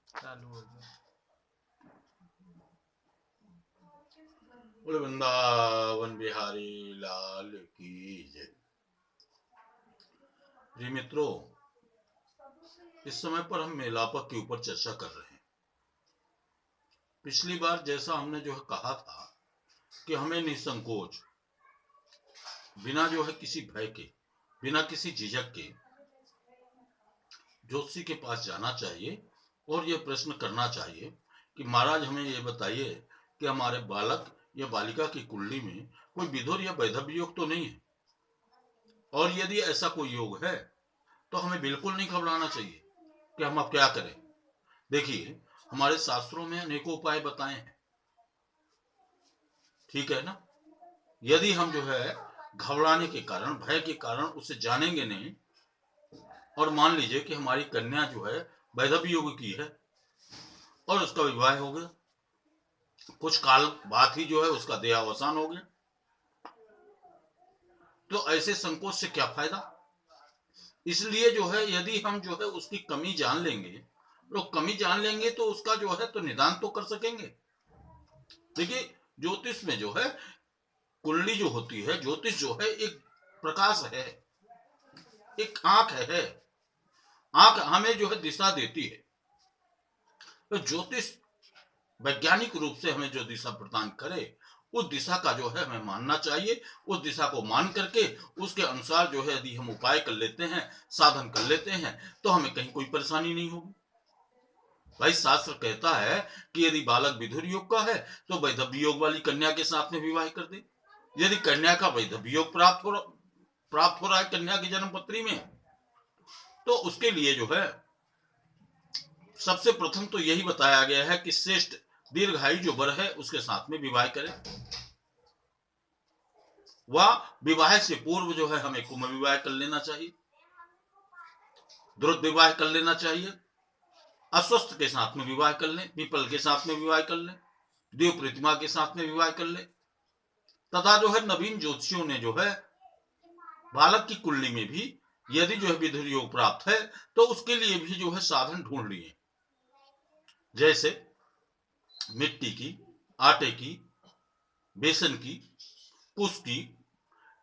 चालू हो गया। बोले वृंदावन बिहारी लाल की जय। प्रिय मित्रों, इस समय पर हम मेलापक के ऊपर चर्चा कर रहे हैं। पिछली बार जैसा हमने जो है कहा था कि हमें निसंकोच, बिना जो है किसी भय के, बिना किसी झिझक के ज्योतिषी के पास जाना चाहिए और यह प्रश्न करना चाहिए कि महाराज हमें ये बताइए कि हमारे बालक या बालिका की कुंडली में कोई विधुर या वैधव्य योग तो नहीं है, और यदि ऐसा कोई योग है तो हमें बिल्कुल नहीं घबराना चाहिए कि हम अब क्या करें। देखिए, हमारे शास्त्रों में अनेकों उपाय बताए हैं, ठीक है ना। यदि हम जो है घबराने के कारण, भय के कारण उसे जानेंगे नहीं, और मान लीजिए कि हमारी कन्या जो है वैधव्य योग की है और उसका विवाह हो गया, कुछ काल बाद ही जो है उसका देहावसान हो गया, तो ऐसे संकोच से क्या फायदा। इसलिए जो है यदि हम जो है उसकी कमी जान लेंगे, तो कमी जान लेंगे तो उसका जो है तो निदान तो कर सकेंगे। देखिए, ज्योतिष में जो है कुंडली जो होती है, ज्योतिष जो है एक प्रकाश है, एक आंख है। आंख हमें जो है दिशा देती है, तो ज्योतिष वैज्ञानिक रूप से हमें जो दिशा प्रदान करे, उस दिशा का जो है हमें मानना चाहिए। उस दिशा को मान करके उसके अनुसार जो है यदि हम उपाय कर लेते हैं, साधन कर लेते हैं, तो हमें कहीं कोई परेशानी नहीं होगी। भाई, शास्त्र कहता है कि यदि बालक विधुर योग का है तो वैधव्य योग वाली कन्या के साथ में विवाह कर दे। यदि कन्या का वैधव्य योग प्राप्त हो रहा है कन्या की जन्म पत्री में, तो उसके लिए जो है सबसे प्रथम तो यही बताया गया है कि श्रेष्ठ दीर्घायु जो वर है उसके साथ में विवाह करें। वह विवाह से पूर्व जो है हमें कुंभ विवाह कर लेना चाहिए, द्रुत विवाह कर लेना चाहिए, अस्वस्थ के साथ में विवाह कर लें, पीपल के साथ में विवाह कर लें, देव प्रतिमा के साथ में विवाह कर लें। तथा जो है नवीन ज्योतिषियों ने जो है बालक की कुंडली में भी यदि जो है विधुर योग प्राप्त है तो उसके लिए भी जो है साधन ढूंढ लिए, जैसे मिट्टी की, आटे की, बेसन की, कुश की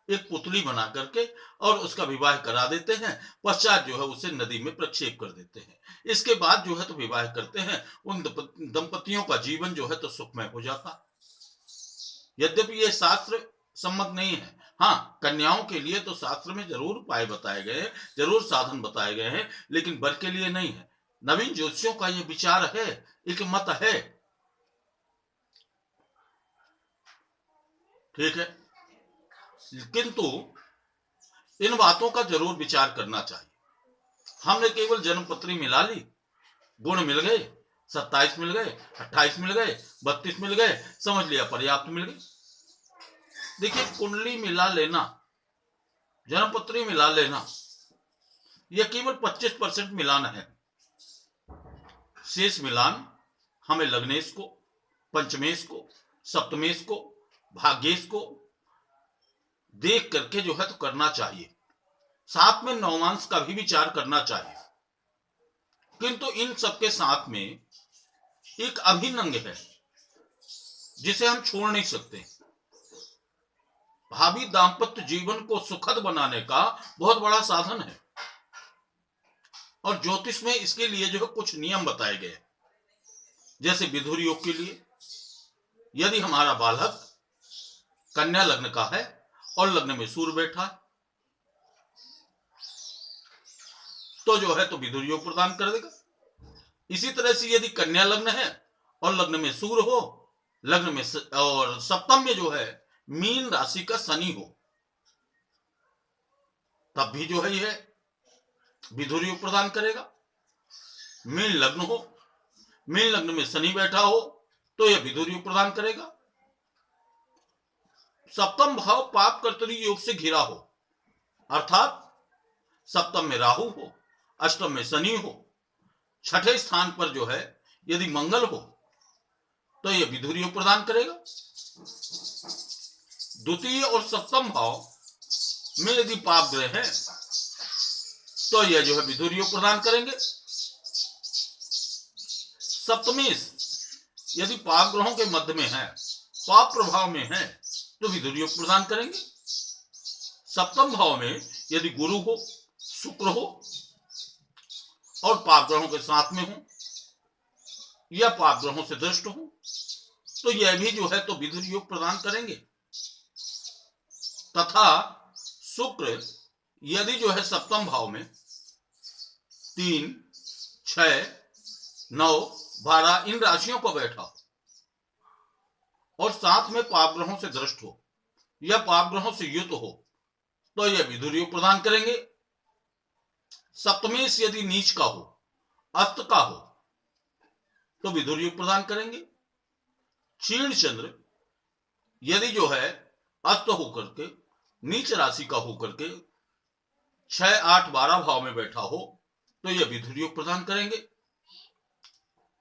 एक पुतली बना करके और उसका विवाह करा देते हैं। पश्चात जो है उसे नदी में प्रक्षेप कर देते हैं। इसके बाद जो है तो विवाह करते हैं। उन दंपतियों का जीवन जो है तो सुखमय हो जाता। यद्यपि ये शास्त्र सम्मत नहीं है, हाँ, कन्याओं के लिए तो शास्त्र में जरूर उपाय बताए गए हैं, जरूर साधन बताए गए हैं, लेकिन वर के लिए नहीं है। नवीन ज्योतिषियों का यह विचार है, एक मत है, ठीक है। किंतु इन बातों का जरूर विचार करना चाहिए। हमने केवल जन्म पत्री मिला ली, गुण मिल गए, 27 मिल गए, 28 मिल गए, 32 मिल गए, समझ लिया पर्याप्त मिल गई। देखिए, कुंडली मिला लेना, जन्म पत्री मिला लेना, यह केवल 25% मिलान है। शेष मिलान हमें लग्नेश को, पंचमेश को, सप्तमेश को, भाग्येश को देख करके जो है तो करना चाहिए। साथ में नवमांश का भी विचार करना चाहिए। किंतु इन सबके साथ में एक अभिन्न अंग है जिसे हम छोड़ नहीं सकते। भावी दाम्पत्य जीवन को सुखद बनाने का बहुत बड़ा साधन है, और ज्योतिष में इसके लिए जो है कुछ नियम बताए गए। जैसे विधुर योग के लिए यदि हमारा बालक कन्या लग्न का है और लग्न में सूर्य बैठा तो जो है तो विधुर योग प्रदान कर देगा। इसी तरह से यदि कन्या लग्न है और लग्न में सूर्य हो, लग्न में और सप्तम में जो है मीन राशि का शनि हो, तब भी जो है यह विधुर योग प्रदान करेगा। मीन लग्न हो, मीन लग्न में शनि बैठा हो तो यह विधुर योग प्रदान करेगा। सप्तम भाव पाप कर्तरी योग से घिरा हो, अर्थात सप्तम में राहु हो, अष्टम में शनि हो, छठे स्थान पर जो है यदि मंगल हो तो यह विधुर योग प्रदान करेगा। द्वितीय और सप्तम भाव में यदि पाप ग्रह है तो यह जो है विधुर योग प्रदान करेंगे। सप्तमेश यदि पाप ग्रहों के मध्य में है, पाप प्रभाव में है, तो विधुर योग प्रदान करेंगे। सप्तम भाव में यदि गुरु हो, शुक्र हो और पाप ग्रहों के साथ में हो या पाप ग्रहों से दृष्ट हो, तो यह भी जो है तो विधुर योग प्रदान करेंगे। तथा शुक्र यदि जो है सप्तम भाव में 3, 6, 9, 12 इन राशियों को बैठा हो और साथ में पाप ग्रहों से दृष्ट हो या पाप ग्रहों से युक्त हो, तो यह विधुर योग प्रदान करेंगे। सप्तमेश यदि नीच का हो, अस्त का हो, तो विधुर योग प्रदान करेंगे। क्षीण चंद्र यदि जो है अस्त होकर के नीच राशि का होकर के 6, 8, 12 भाव में बैठा हो, तो यह विधुर योग प्रदान करेंगे।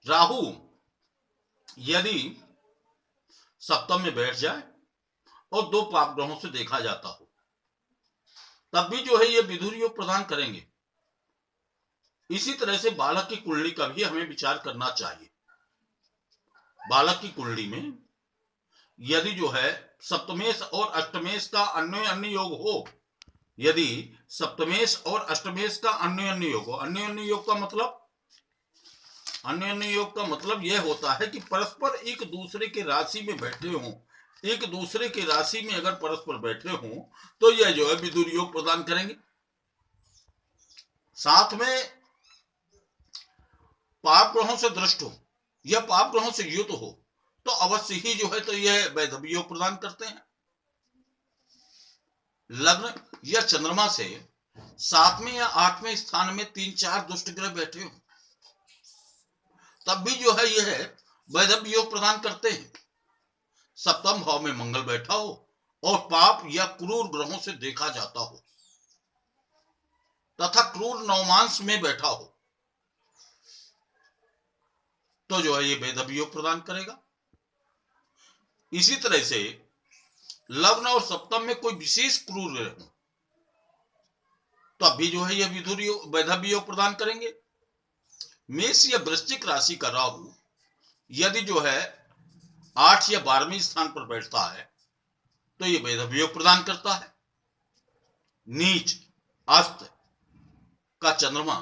राहु यदि सप्तम में बैठ जाए और 2 पाप ग्रहों से देखा जाता हो, तब भी जो है यह विधुर योग प्रदान करेंगे। इसी तरह से बालक की कुंडली का भी हमें विचार करना चाहिए। बालक की कुंडली में यदि जो है सप्तमेश और अष्टमेश का अन्य योग हो, यदि सप्तमेश और अष्टमेश का अन्य योग हो, अन्य योग का मतलब यह होता है कि परस्पर एक दूसरे के राशि में बैठे हों, एक दूसरे के राशि में अगर परस्पर बैठे हों, तो यह जो है विधुर योग प्रदान करेंगे। साथ में पाप ग्रहों से दृष्ट हो या पाप ग्रहों से युक्त हो, तो अवश्य ही जो है तो यह वैधव्य योग प्रदान करते हैं। लग्न या चंद्रमा से 7वें या 8वें स्थान में 3-4 दुष्ट ग्रह बैठे हो, तब भी जो है यह वैधव्य योग प्रदान करते हैं। सप्तम भाव में मंगल बैठा हो और पाप या क्रूर ग्रहों से देखा जाता हो तथा क्रूर नवमांश में बैठा हो, तो जो है ये वैधव्य योग प्रदान करेगा। इसी तरह से लग्न और सप्तम में कोई विशेष क्रूर ग्रह हो, तो अभी जो है यह विधुर योग वैधव्य योग प्रदान करेंगे। मेष या वृश्चिक राशि का राहु यदि जो है 8 या 12वें स्थान पर बैठता है, तो यह वैधव्य योग प्रदान करता है। नीच अस्त का चंद्रमा,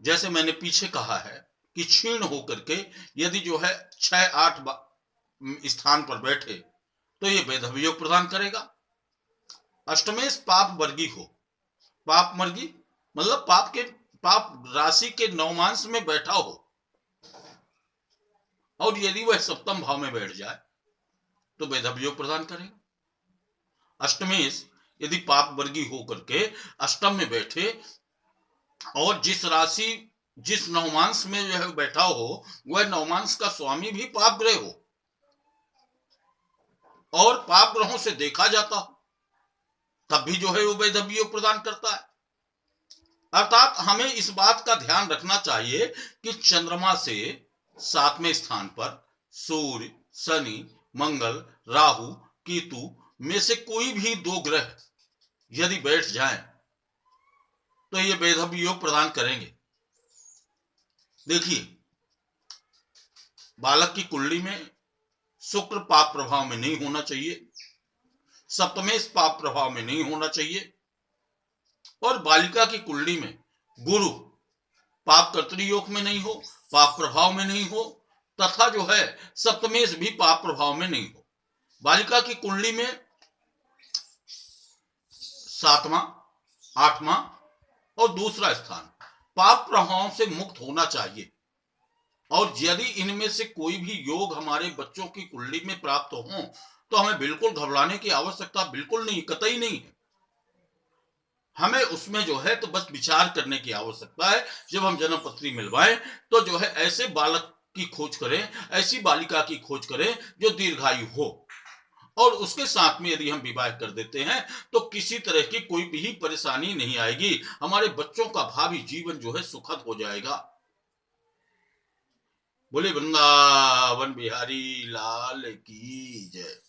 जैसे मैंने पीछे कहा है कि क्षीण होकर के यदि जो है 6, 8 स्थान पर बैठे, तो यह वैधव्य योग प्रदान करेगा। अष्टमेश पाप वर्गी हो, पाप वर्गी मतलब पाप राशि के नवमांश में बैठा हो और यदि वह सप्तम भाव में बैठ जाए, तो वैधव्य योग प्रदान करेगा। अष्टमेश यदि पाप वर्गी होकर के अष्टम में बैठे और जिस नवमांश में जो है बैठा हो, वह नवमांश का स्वामी भी पाप ग्रह हो और पाप ग्रहों से देखा जाता हो, तब भी जो है वो वैधव्य योग प्रदान करता है। अर्थात हमें इस बात का ध्यान रखना चाहिए कि चंद्रमा से 7वें स्थान पर सूर्य, शनि, मंगल, राहु, केतु में से कोई भी 2 ग्रह यदि बैठ जाएं, तो ये वैधव्य योग प्रदान करेंगे। देखिए, बालक की कुंडली में शुक्र पाप प्रभाव में नहीं होना चाहिए, सप्तमेश पाप प्रभाव में नहीं होना चाहिए और बालिका की कुंडली में गुरु पाप कर्तरी योग में नहीं हो, पाप प्रभाव में नहीं हो तथा जो है सप्तमेश भी पाप प्रभाव में नहीं हो। बालिका की कुंडली में 7वां, 8वां और दूसरा स्थान पाप प्रभावों से मुक्त होना चाहिए और यदि इनमें से कोई भी योग हमारे बच्चों की कुंडली में प्राप्त हो, तो हमें बिल्कुल घबराने की आवश्यकता बिल्कुल नहीं, कतई नहीं है। हमें उसमें जो है तो बस विचार करने की आवश्यकता है। जब हम जन्म पत्री मिलवाएं, तो जो है ऐसे बालक की खोज करें, ऐसी बालिका की खोज करें जो दीर्घायु हो और उसके साथ में यदि हम विवाह कर देते हैं, तो किसी तरह की कोई भी परेशानी नहीं आएगी। हमारे बच्चों का भावी जीवन जो है सुखद हो जाएगा। बोले वृंदावन बिहारी लाल की जय।